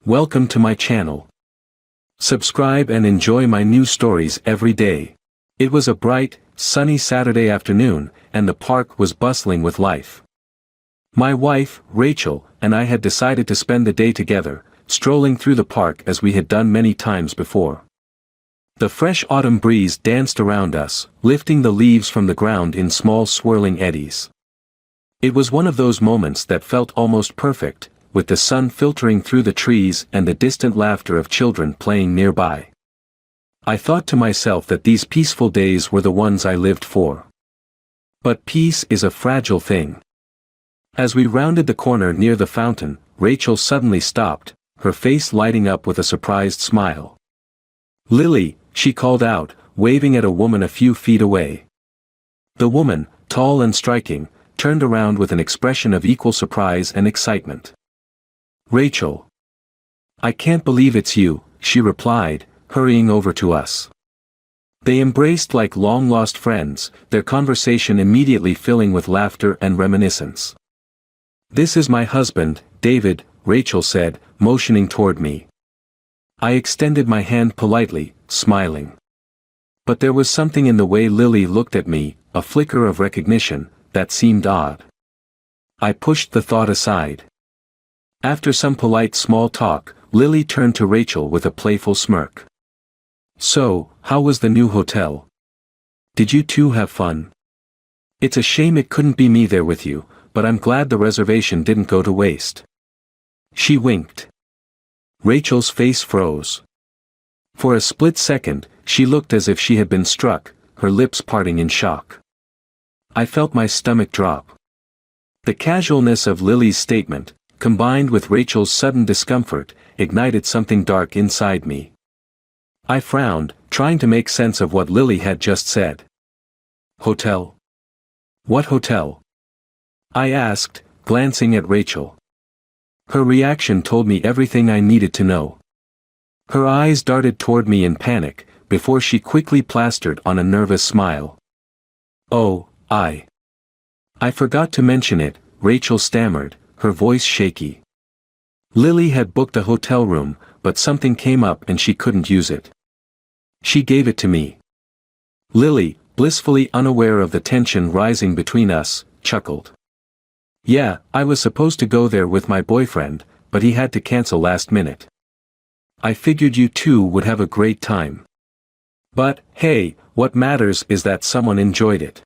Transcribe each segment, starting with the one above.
Welcome to my channel. Subscribe and enjoy my new stories every day. It was a bright, sunny Saturday afternoon, and the park was bustling with life. My wife, Rachel, and I had decided to spend the day together, strolling through the park as we had done many times before. The fresh autumn breeze danced around us, lifting the leaves from the ground in small swirling eddies. It was one of those moments that felt almost perfect, with the sun filtering through the trees and the distant laughter of children playing nearby. I thought to myself that these peaceful days were the ones I lived for. But peace is a fragile thing. As we rounded the corner near the fountain, Rachel suddenly stopped, her face lighting up with a surprised smile. "Lily," she called out, waving at a woman a few feet away. The woman, tall and striking, turned around with an expression of equal surprise and excitement. "Rachel. I can't believe it's you," she replied, hurrying over to us. They embraced like long-lost friends, their conversation immediately filling with laughter and reminiscence. "This is my husband, David," Rachel said, motioning toward me. I extended my hand politely, smiling. But there was something in the way Lily looked at me, a flicker of recognition, that seemed odd. I pushed the thought aside. After some polite small talk, Lily turned to Rachel with a playful smirk. "So, how was the new hotel? Did you two have fun? It's a shame it couldn't be me there with you, but I'm glad the reservation didn't go to waste." She winked. Rachel's face froze. For a split second, she looked as if she had been struck, her lips parting in shock. I felt my stomach drop. The casualness of Lily's statement, combined with Rachel's sudden discomfort, ignited something dark inside me. I frowned, trying to make sense of what Lily had just said. "Hotel? What hotel?" I asked, glancing at Rachel. Her reaction told me everything I needed to know. Her eyes darted toward me in panic, before she quickly plastered on a nervous smile. "Oh, I forgot to mention it," Rachel stammered, her voice shaky. Lily had booked a hotel room, but something came up and she couldn't use it. She gave it to me. Lily, blissfully unaware of the tension rising between us, chuckled. "Yeah, I was supposed to go there with my boyfriend, but he had to cancel last minute. I figured you two would have a great time. But, hey, what matters is that someone enjoyed it."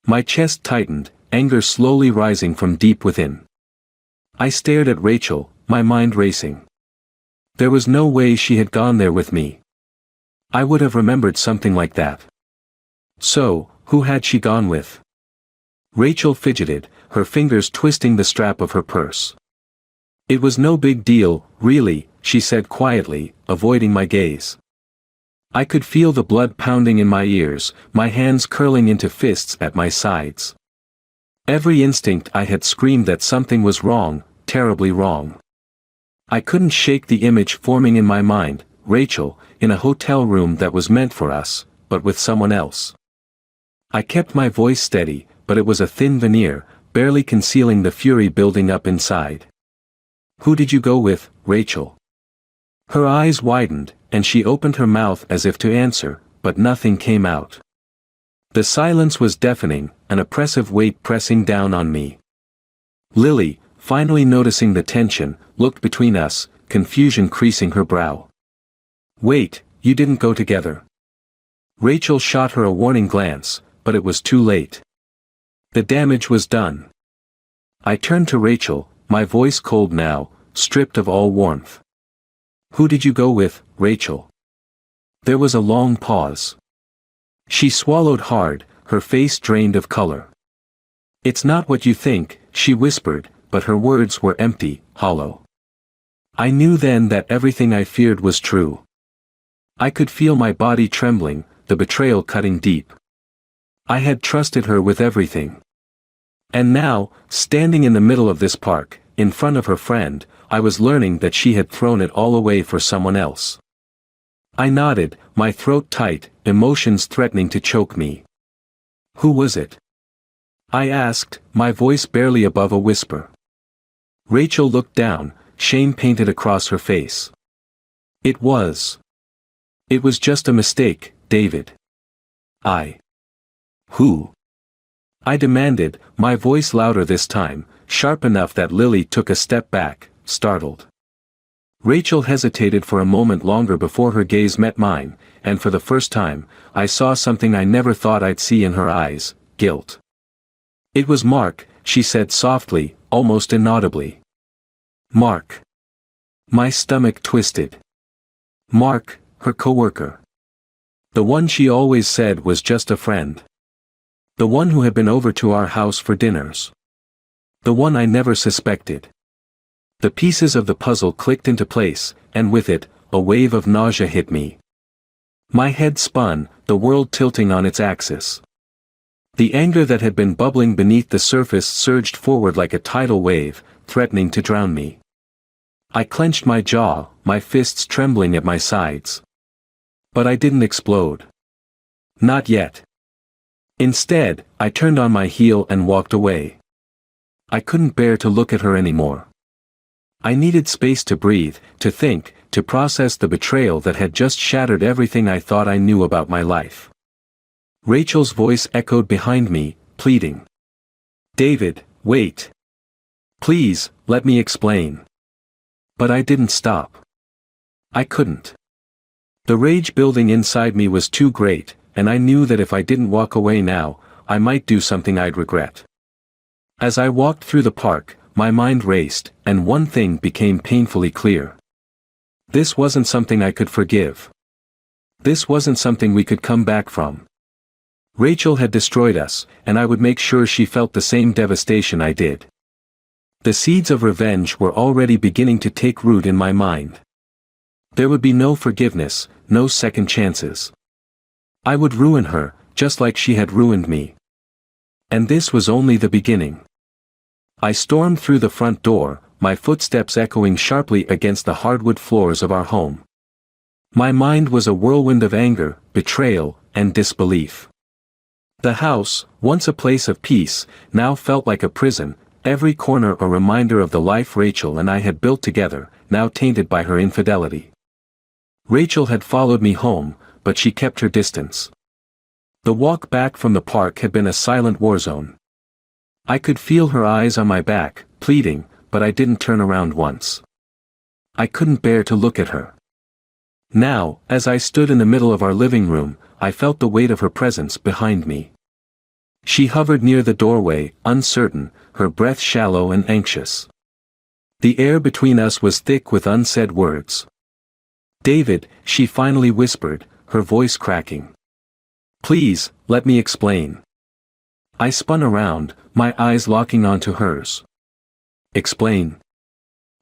My chest tightened, anger slowly rising from deep within. I stared at Rachel, my mind racing. There was no way she had gone there with me. I would have remembered something like that. So, who had she gone with? Rachel fidgeted, her fingers twisting the strap of her purse. "It was no big deal, really," she said quietly, avoiding my gaze. I could feel the blood pounding in my ears, my hands curling into fists at my sides. Every instinct I had screamed that something was wrong, terribly wrong. I couldn't shake the image forming in my mind, Rachel, in a hotel room that was meant for us, but with someone else. I kept my voice steady, but it was a thin veneer, barely concealing the fury building up inside. "Who did you go with, Rachel?" Her eyes widened, and she opened her mouth as if to answer, but nothing came out. The silence was deafening, an oppressive weight pressing down on me. Lily, finally noticing the tension, looked between us, confusion creasing her brow. "Wait, you didn't go together." Rachel shot her a warning glance, but it was too late. The damage was done. I turned to Rachel, my voice cold now, stripped of all warmth. "Who did you go with, Rachel?" There was a long pause. She swallowed hard, her face drained of color. "It's not what you think," she whispered, but her words were empty, hollow. I knew then that everything I feared was true. I could feel my body trembling, the betrayal cutting deep. I had trusted her with everything. And now, standing in the middle of this park, in front of her friend, I was learning that she had thrown it all away for someone else. I nodded, my throat tight, emotions threatening to choke me. "Who was it?" I asked, my voice barely above a whisper. Rachel looked down, shame painted across her face. It was just a mistake, David. Who? I demanded, my voice louder this time, sharp enough that Lily took a step back, startled. Rachel hesitated for a moment longer before her gaze met mine, and for the first time, I saw something I never thought I'd see in her eyes: guilt. It was Mark, she said softly, almost inaudibly. Mark. My stomach twisted. Mark, her coworker. The one she always said was just a friend. The one who had been over to our house for dinners. The one I never suspected. The pieces of the puzzle clicked into place, and with it, a wave of nausea hit me. My head spun, the world tilting on its axis. The anger that had been bubbling beneath the surface surged forward like a tidal wave, threatening to drown me. I clenched my jaw, my fists trembling at my sides. But I didn't explode. Not yet. Instead, I turned on my heel and walked away. I couldn't bear to look at her anymore. I needed space to breathe, to think, to process the betrayal that had just shattered everything I thought I knew about my life. Rachel's voice echoed behind me, pleading. David, wait. Please, let me explain. But I didn't stop. I couldn't. The rage building inside me was too great, and I knew that if I didn't walk away now, I might do something I'd regret. As I walked through the park, my mind raced, and one thing became painfully clear. This wasn't something I could forgive. This wasn't something we could come back from. Rachel had destroyed us, and I would make sure she felt the same devastation I did. The seeds of revenge were already beginning to take root in my mind. There would be no forgiveness, no second chances. I would ruin her, just like she had ruined me. And this was only the beginning. I stormed through the front door, my footsteps echoing sharply against the hardwood floors of our home. My mind was a whirlwind of anger, betrayal, and disbelief. The house, once a place of peace, now felt like a prison, every corner a reminder of the life Rachel and I had built together, now tainted by her infidelity. Rachel had followed me home, but she kept her distance. The walk back from the park had been a silent war zone. I could feel her eyes on my back, pleading, but I didn't turn around once. I couldn't bear to look at her. Now, as I stood in the middle of our living room, I felt the weight of her presence behind me. She hovered near the doorway, uncertain, her breath shallow and anxious. The air between us was thick with unsaid words. David, she finally whispered, her voice cracking. Please, let me explain. I spun around, my eyes locking onto hers. Explain.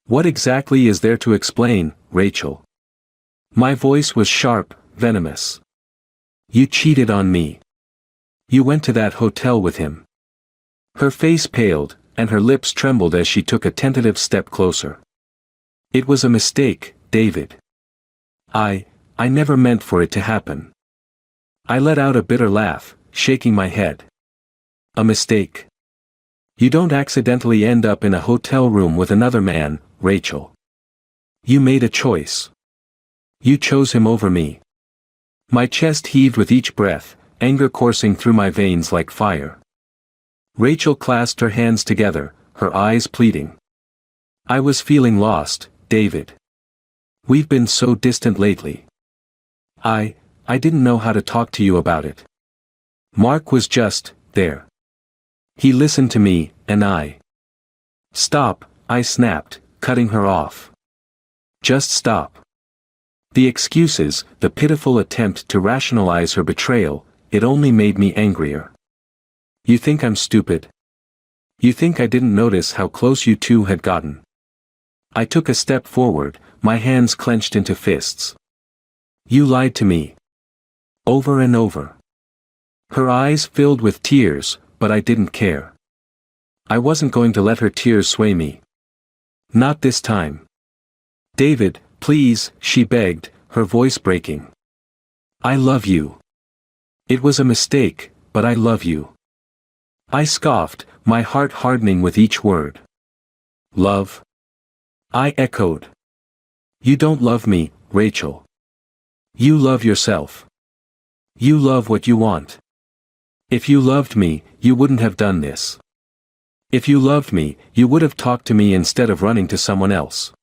What exactly is there to explain, Rachel? My voice was sharp, venomous. You cheated on me. You went to that hotel with him. Her face paled, and her lips trembled as she took a tentative step closer. It was a mistake, David. I never meant for it to happen. I let out a bitter laugh, shaking my head. A mistake. You don't accidentally end up in a hotel room with another man, Rachel. You made a choice. You chose him over me. My chest heaved with each breath, anger coursing through my veins like fire. Rachel clasped her hands together, her eyes pleading. I was feeling lost, David. We've been so distant lately. I didn't know how to talk to you about it. Mark was just there. He listened to me, and I. Stop, I snapped, cutting her off. Just stop. The excuses, the pitiful attempt to rationalize her betrayal, it only made me angrier. You think I'm stupid? You think I didn't notice how close you two had gotten? I took a step forward, my hands clenched into fists. You lied to me. Over and over. Her eyes filled with tears, but I didn't care. I wasn't going to let her tears sway me. Not this time. David, please, she begged, her voice breaking. I love you. It was a mistake, but I love you. I scoffed, my heart hardening with each word. Love? I echoed. You don't love me, Rachel. You love yourself. You love what you want. If you loved me, you wouldn't have done this. If you loved me, you would have talked to me instead of running to someone else.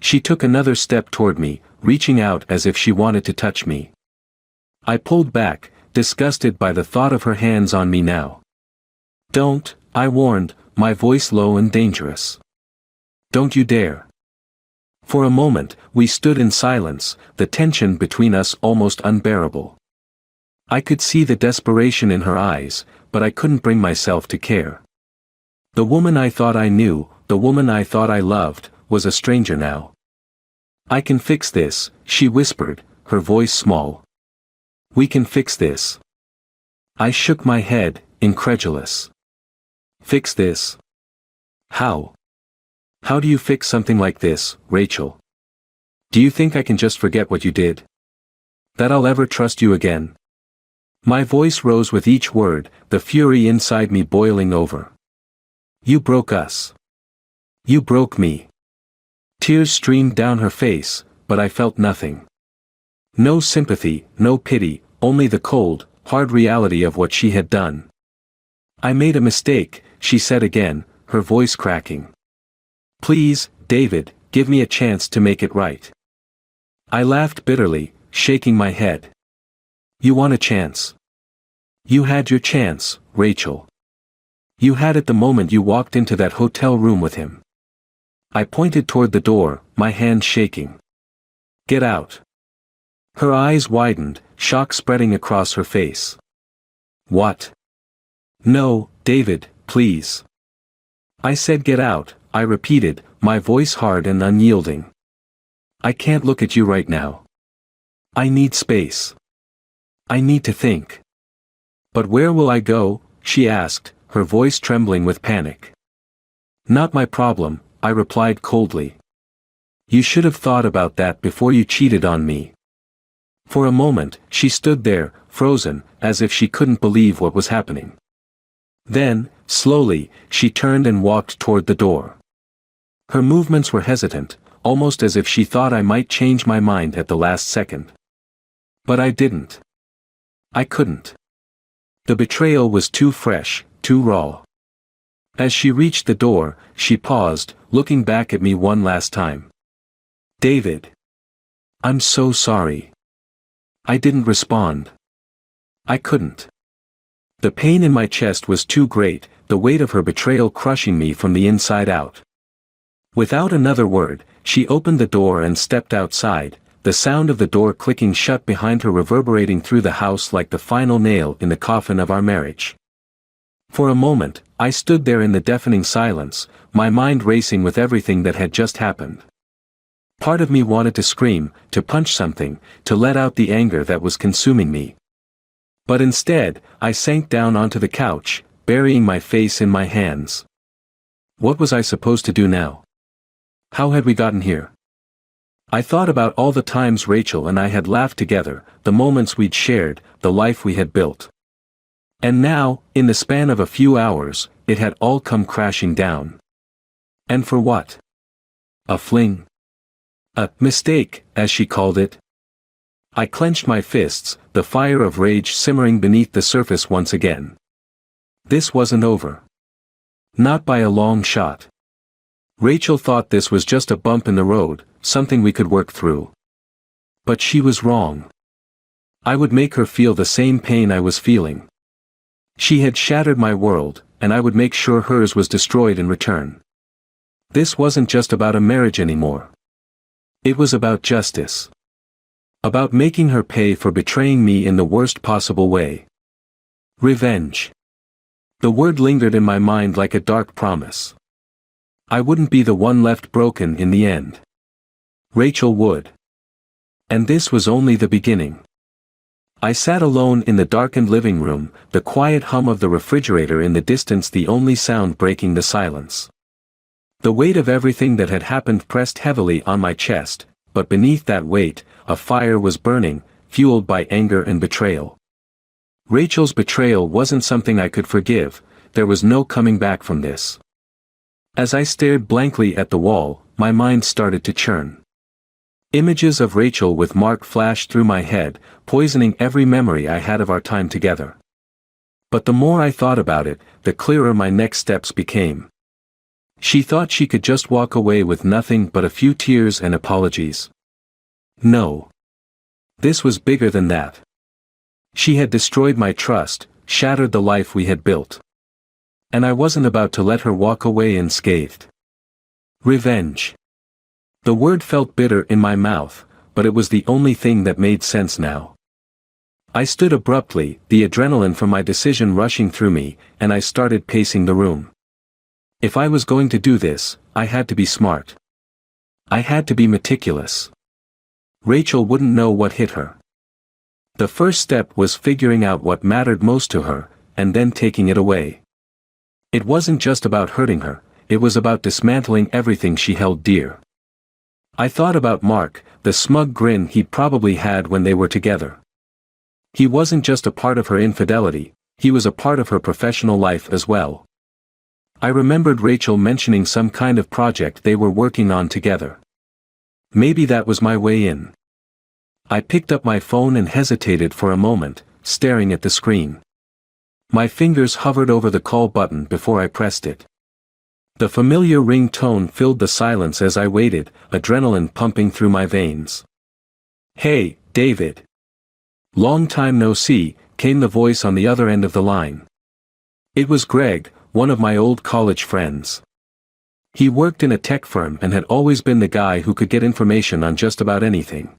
She took another step toward me, reaching out as if she wanted to touch me. I pulled back, disgusted by the thought of her hands on me now. Don't, I warned, my voice low and dangerous. Don't you dare. For a moment, we stood in silence, the tension between us almost unbearable. I could see the desperation in her eyes, but I couldn't bring myself to care. The woman I thought I knew, the woman I thought I loved, was a stranger now. I can fix this, she whispered, her voice small. We can fix this. I shook my head, incredulous. Fix this? How? How do you fix something like this, Rachel? Do you think I can just forget what you did? That I'll ever trust you again? My voice rose with each word, the fury inside me boiling over. You broke us. You broke me. Tears streamed down her face, but I felt nothing. No sympathy, no pity, only the cold, hard reality of what she had done. I made a mistake, she said again, her voice cracking. Please, David, give me a chance to make it right. I laughed bitterly, shaking my head. You want a chance? You had your chance, Rachel. You had it the moment you walked into that hotel room with him. I pointed toward the door, my hand shaking. Get out. Her eyes widened, shock spreading across her face. What? No, David, please. I said get out, I repeated, my voice hard and unyielding. I can't look at you right now. I need space. I need to think. But where will I go? She asked, her voice trembling with panic. Not my problem, I replied coldly. You should have thought about that before you cheated on me. For a moment, she stood there, frozen, as if she couldn't believe what was happening. Then, slowly, she turned and walked toward the door. Her movements were hesitant, almost as if she thought I might change my mind at the last second. But I didn't. I couldn't. The betrayal was too fresh, too raw. As she reached the door, she paused, looking back at me one last time. David. I'm so sorry. I didn't respond. I couldn't. The pain in my chest was too great, the weight of her betrayal crushing me from the inside out. Without another word, she opened the door and stepped outside, the sound of the door clicking shut behind her reverberating through the house like the final nail in the coffin of our marriage. For a moment, I stood there in the deafening silence, my mind racing with everything that had just happened. Part of me wanted to scream, to punch something, to let out the anger that was consuming me. But instead, I sank down onto the couch, burying my face in my hands. What was I supposed to do now? How had we gotten here? I thought about all the times Rachel and I had laughed together, the moments we'd shared, the life we had built. And now, in the span of a few hours, it had all come crashing down. And for what? A fling? A mistake, as she called it. I clenched my fists, the fire of rage simmering beneath the surface once again. This wasn't over. Not by a long shot. Rachel thought this was just a bump in the road, something we could work through. But she was wrong. I would make her feel the same pain I was feeling. She had shattered my world, and I would make sure hers was destroyed in return. This wasn't just about a marriage anymore. It was about justice. About making her pay for betraying me in the worst possible way. Revenge. The word lingered in my mind like a dark promise. I wouldn't be the one left broken in the end. Rachel would. And this was only the beginning. I sat alone in the darkened living room, the quiet hum of the refrigerator in the distance the only sound breaking the silence. The weight of everything that had happened pressed heavily on my chest, but beneath that weight, a fire was burning, fueled by anger and betrayal. Rachel's betrayal wasn't something I could forgive, there was no coming back from this. As I stared blankly at the wall, my mind started to churn. Images of Rachel with Mark flashed through my head, poisoning every memory I had of our time together. But the more I thought about it, the clearer my next steps became. She thought she could just walk away with nothing but a few tears and apologies. No. This was bigger than that. She had destroyed my trust, shattered the life we had built. And I wasn't about to let her walk away unscathed. Revenge. The word felt bitter in my mouth, but it was the only thing that made sense now. I stood abruptly, the adrenaline from my decision rushing through me, and I started pacing the room. If I was going to do this, I had to be smart. I had to be meticulous. Rachel wouldn't know what hit her. The first step was figuring out what mattered most to her, and then taking it away. It wasn't just about hurting her, it was about dismantling everything she held dear. I thought about Mark, the smug grin he'd probably had when they were together. He wasn't just a part of her infidelity, he was a part of her professional life as well. I remembered Rachel mentioning some kind of project they were working on together. Maybe that was my way in. I picked up my phone and hesitated for a moment, staring at the screen. My fingers hovered over the call button before I pressed it. The familiar ring tone filled the silence as I waited, adrenaline pumping through my veins. "Hey, David." "Long time no see," came the voice on the other end of the line. It was Greg, one of my old college friends. He worked in a tech firm and had always been the guy who could get information on just about anything.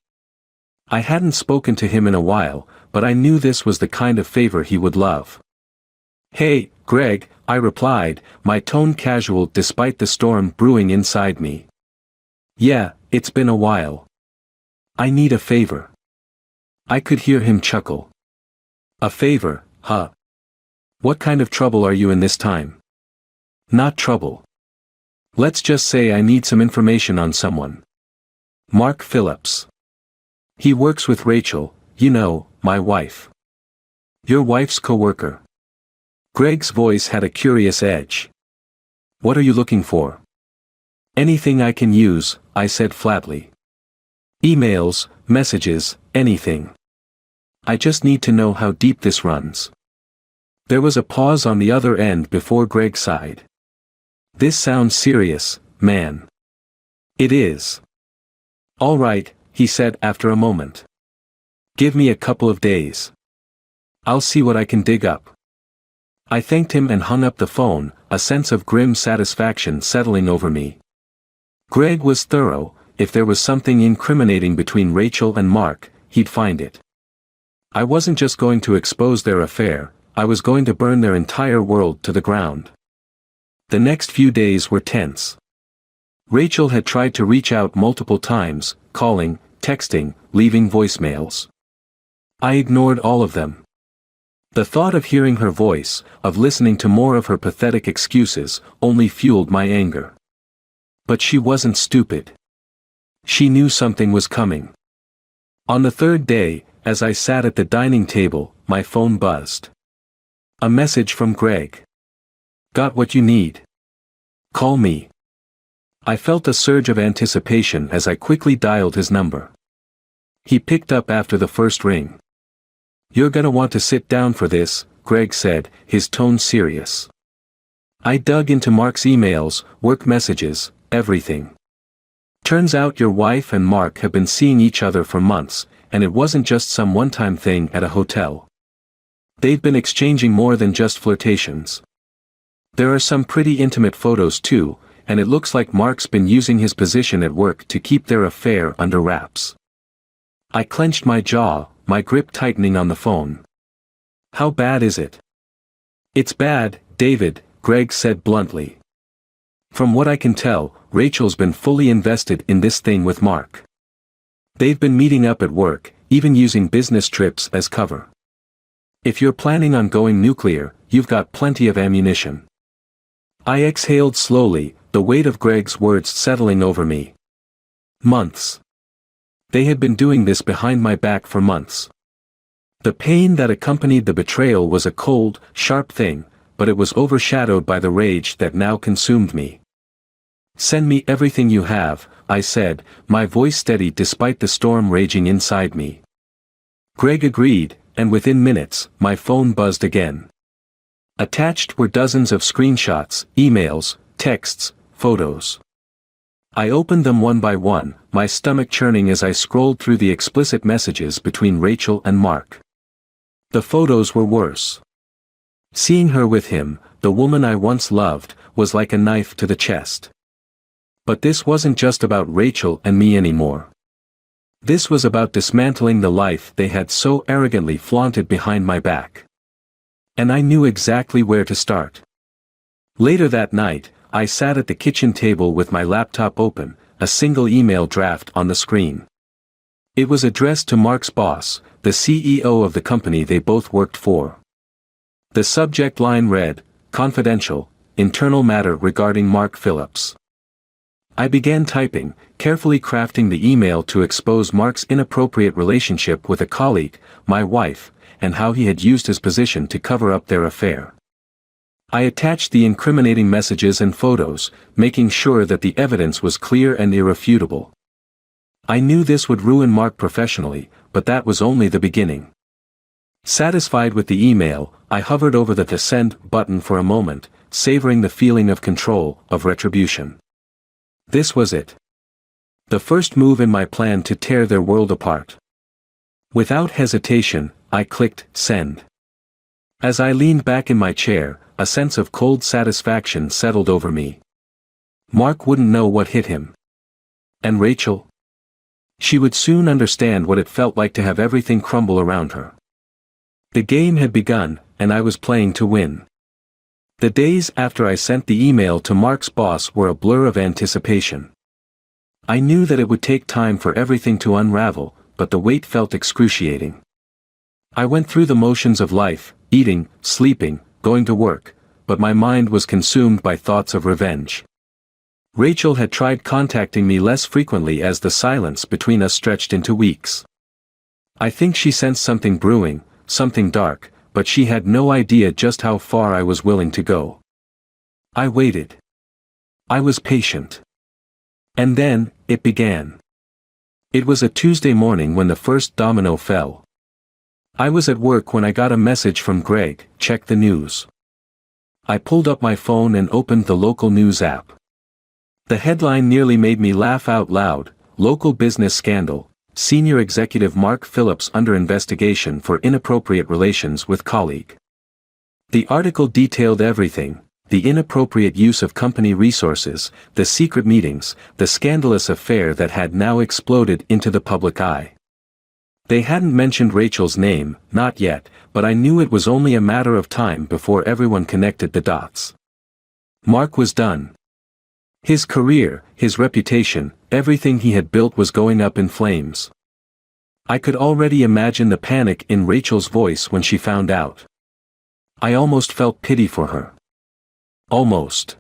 I hadn't spoken to him in a while, but I knew this was the kind of favor he would love. "Hey, Greg," I replied, my tone casual despite the storm brewing inside me. "Yeah, it's been a while. I need a favor." I could hear him chuckle. "A favor, huh? What kind of trouble are you in this time?" "Not trouble. Let's just say I need some information on someone. Mark Phillips. He works with Rachel, you know, my wife. Your wife's coworker." Greg's voice had a curious edge. "What are you looking for?" "Anything I can use," I said flatly. "Emails, messages, anything. I just need to know how deep this runs." There was a pause on the other end before Greg sighed. "This sounds serious, man." "It is." "All right," he said after a moment. "Give me a couple of days. I'll see what I can dig up." I thanked him and hung up the phone, a sense of grim satisfaction settling over me. Greg was thorough. If there was something incriminating between Rachel and Mark, he'd find it. I wasn't just going to expose their affair, I was going to burn their entire world to the ground. The next few days were tense. Rachel had tried to reach out multiple times, calling, texting, leaving voicemails. I ignored all of them. The thought of hearing her voice, of listening to more of her pathetic excuses, only fueled my anger. But she wasn't stupid. She knew something was coming. On the third day, as I sat at the dining table, my phone buzzed. A message from Greg. "Got what you need. Call me." I felt a surge of anticipation as I quickly dialed his number. He picked up after the first ring. "You're gonna want to sit down for this," Greg said, his tone serious. I dug into Mark's emails, work messages, everything. Turns out your wife and Mark have been seeing each other for months, and it wasn't just some one-time thing at a hotel. They've been exchanging more than just flirtations. There are some pretty intimate photos too, and it looks like Mark's been using his position at work to keep their affair under wraps. I clenched my jaw, my grip tightening on the phone. "How bad is it?" "It's bad, David," Greg said bluntly. "From what I can tell, Rachel's been fully invested in this thing with Mark. They've been meeting up at work, even using business trips as cover. If you're planning on going nuclear, you've got plenty of ammunition." I exhaled slowly, the weight of Greg's words settling over me. Months. They had been doing this behind my back for months. The pain that accompanied the betrayal was a cold, sharp thing, but it was overshadowed by the rage that now consumed me. Send me everything you have, I said, my voice steady despite the storm raging inside me. Greg agreed, and within minutes, my phone buzzed again. Attached were dozens of screenshots, emails, texts, photos. I opened them one by one, my stomach churning as I scrolled through the explicit messages between Rachel and Mark. The photos were worse. Seeing her with him, the woman I once loved, was like a knife to the chest. But this wasn't just about Rachel and me anymore. This was about dismantling the life they had so arrogantly flaunted behind my back. And I knew exactly where to start. Later that night, I sat at the kitchen table with my laptop open, a single email draft on the screen. It was addressed to Mark's boss, the CEO of the company they both worked for. The subject line read, "Confidential, internal matter regarding Mark Phillips." I began typing, carefully crafting the email to expose Mark's inappropriate relationship with a colleague, my wife, and how he had used his position to cover up their affair. I attached the incriminating messages and photos, making sure that the evidence was clear and irrefutable. I knew this would ruin Mark professionally, but that was only the beginning. Satisfied with the email, I hovered over the send button for a moment, savoring the feeling of control, of retribution. This was it. The first move in my plan to tear their world apart. Without hesitation, I clicked send. As I leaned back in my chair, a sense of cold satisfaction settled over me. Mark wouldn't know what hit him. And Rachel? She would soon understand what it felt like to have everything crumble around her. The game had begun, and I was playing to win. The days after I sent the email to Mark's boss were a blur of anticipation. I knew that it would take time for everything to unravel, but the wait felt excruciating. I went through the motions of life, eating, sleeping, going to work, but my mind was consumed by thoughts of revenge. Rachel had tried contacting me less frequently as the silence between us stretched into weeks. I think she sensed something brewing, something dark, but she had no idea just how far I was willing to go. I waited. I was patient. And then, it began. It was a Tuesday morning when the first domino fell. I was at work when I got a message from Greg, "Check the news." I pulled up my phone and opened the local news app. The headline nearly made me laugh out loud: "Local business scandal. Senior executive Mark Phillips under investigation for inappropriate relations with colleague." The article detailed everything: the inappropriate use of company resources, the secret meetings, the scandalous affair that had now exploded into the public eye. They hadn't mentioned Rachel's name, not yet, but I knew it was only a matter of time before everyone connected the dots. Mark was done. His career, his reputation, everything he had built was going up in flames. I could already imagine the panic in Rachel's voice when she found out. I almost felt pity for her. Almost.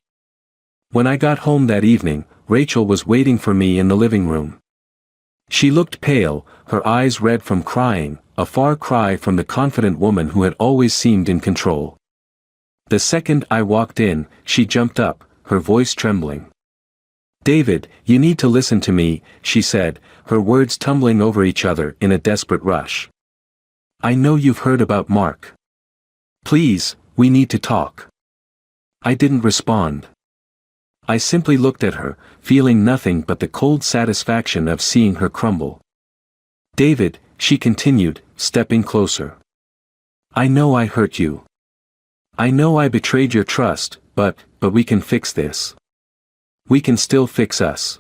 When I got home that evening, Rachel was waiting for me in the living room. She looked pale, her eyes red from crying, a far cry from the confident woman who had always seemed in control. The second I walked in, she jumped up, her voice trembling. "David, you need to listen to me," she said, her words tumbling over each other in a desperate rush. "I know you've heard about Mark. Please, we need to talk." I didn't respond. I simply looked at her, feeling nothing but the cold satisfaction of seeing her crumble. "David," she continued, stepping closer. "I know I hurt you. I know I betrayed your trust, but we can fix this. We can still fix us."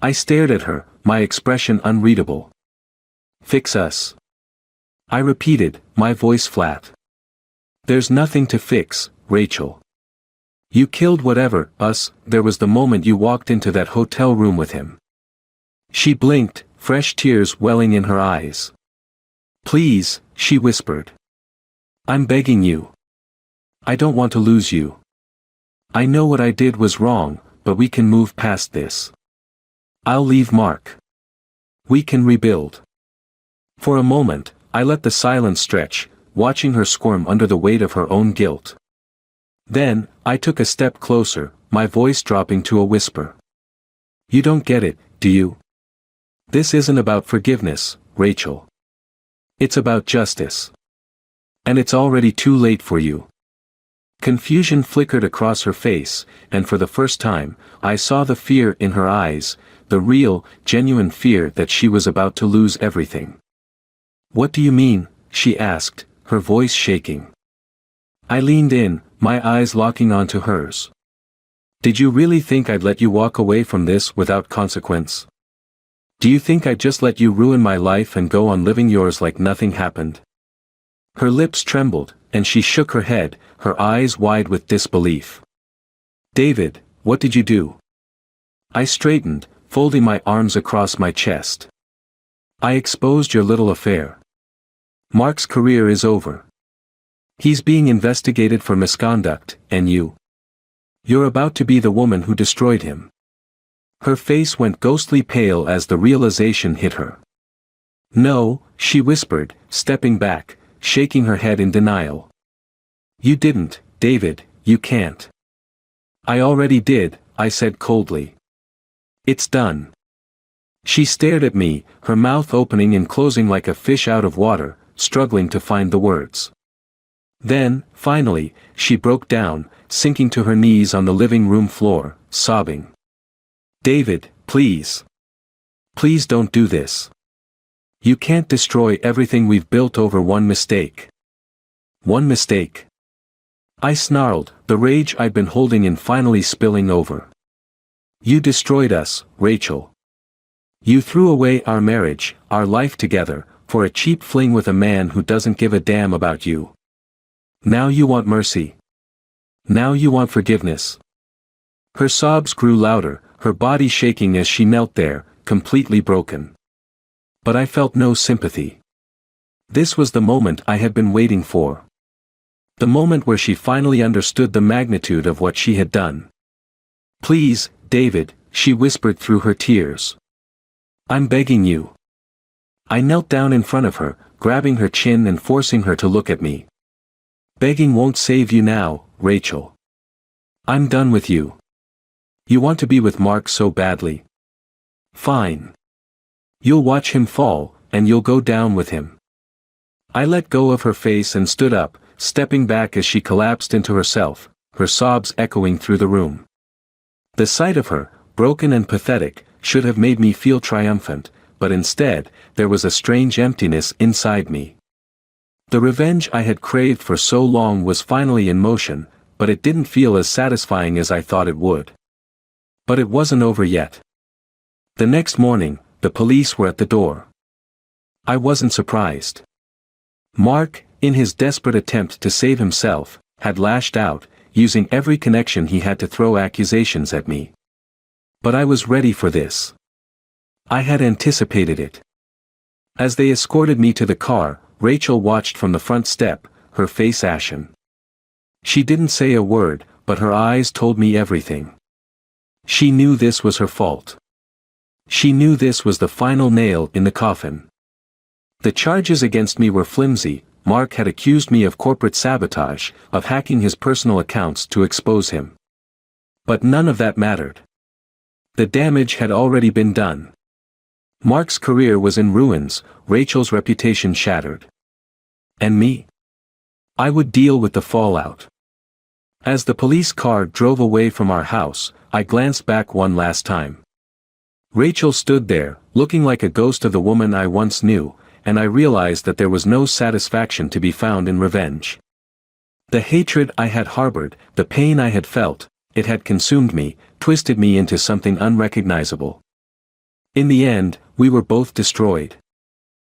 I stared at her, my expression unreadable. "Fix us?" I repeated, my voice flat. "There's nothing to fix, Rachel. You killed whatever, us." There was the moment you walked into that hotel room with him. She blinked, fresh tears welling in her eyes. "Please," she whispered. "I'm begging you. I don't want to lose you. I know what I did was wrong, but we can move past this. I'll leave Mark. We can rebuild." For a moment, I let the silence stretch, watching her squirm under the weight of her own guilt. Then, I took a step closer, my voice dropping to a whisper. You don't get it, do you? This isn't about forgiveness, Rachel. It's about justice. And it's already too late for you. Confusion flickered across her face, and for the first time, I saw the fear in her eyes, the real, genuine fear that she was about to lose everything. What do you mean? She asked, her voice shaking. I leaned in, my eyes locking onto hers. Did you really think I'd let you walk away from this without consequence? Do you think I'd just let you ruin my life and go on living yours like nothing happened? Her lips trembled, and she shook her head, her eyes wide with disbelief. David, what did you do? I straightened, folding my arms across my chest. I exposed your little affair. Mark's career is over. He's being investigated for misconduct, and you're about to be the woman who destroyed him. Her face went ghostly pale as the realization hit her. No, she whispered, stepping back, shaking her head in denial. You didn't, David, you can't. I already did, I said coldly. It's done. She stared at me, her mouth opening and closing like a fish out of water, struggling to find the words. Then, finally, she broke down, sinking to her knees on the living room floor, sobbing. David, please. Please don't do this. You can't destroy everything we've built over one mistake. One mistake. I snarled, the rage I'd been holding in finally spilling over. You destroyed us, Rachel. You threw away our marriage, our life together, for a cheap fling with a man who doesn't give a damn about you. Now you want mercy. Now you want forgiveness. Her sobs grew louder, her body shaking as she knelt there, completely broken. But I felt no sympathy. This was the moment I had been waiting for. The moment where she finally understood the magnitude of what she had done. Please, David, she whispered through her tears. I'm begging you. I knelt down in front of her, grabbing her chin and forcing her to look at me. Begging won't save you now, Rachel. I'm done with you. You want to be with Mark so badly. Fine. You'll watch him fall, and you'll go down with him. I let go of her face and stood up, stepping back as she collapsed into herself, her sobs echoing through the room. The sight of her, broken and pathetic, should have made me feel triumphant, but instead, there was a strange emptiness inside me. The revenge I had craved for so long was finally in motion, but it didn't feel as satisfying as I thought it would. But it wasn't over yet. The next morning, the police were at the door. I wasn't surprised. Mark, in his desperate attempt to save himself, had lashed out, using every connection he had to throw accusations at me. But I was ready for this. I had anticipated it. As they escorted me to the car, Rachel watched from the front step, her face ashen. She didn't say a word, but her eyes told me everything. She knew this was her fault. She knew this was the final nail in the coffin. The charges against me were flimsy. Mark had accused me of corporate sabotage, of hacking his personal accounts to expose him. But none of that mattered. The damage had already been done. Mark's career was in ruins, Rachel's reputation shattered. And me? I would deal with the fallout. As the police car drove away from our house, I glanced back one last time. Rachel stood there, looking like a ghost of the woman I once knew, and I realized that there was no satisfaction to be found in revenge. The hatred I had harbored, the pain I had felt, it had consumed me, twisted me into something unrecognizable. In the end, we were both destroyed.